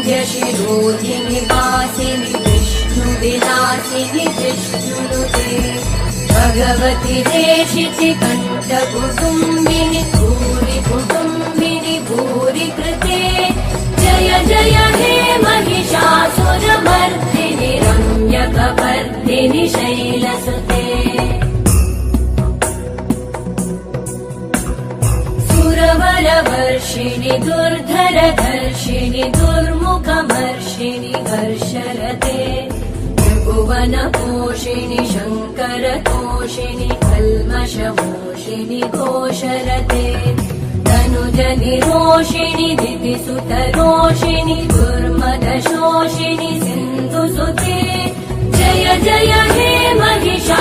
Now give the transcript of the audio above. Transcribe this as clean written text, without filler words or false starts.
श्रीवरविन्द्यशिरोधिनि वासिनि विष्णुविलासिनि विष्णुनुते भगवति देशिति कण्ठकुटुम्बिनि भूरि कुटुम्बिनि भूरि कृते जय जय हे महिषासुरमर्दिनि रम्यकपर्दिनि शैलसुते सुरवरवर्षिणि दुर्धरधर्षिणि दुर्मुखमर्षिणि हर्षरते त्रिभुवनपोषिणि शङ्करतोषिणि कल्मषमोषिणि घोषरते तनुजनिरोषिणि दितिसुतरोषिणि दुर्मदशोषिणि सिन्धुसुते जय जय हे महिषा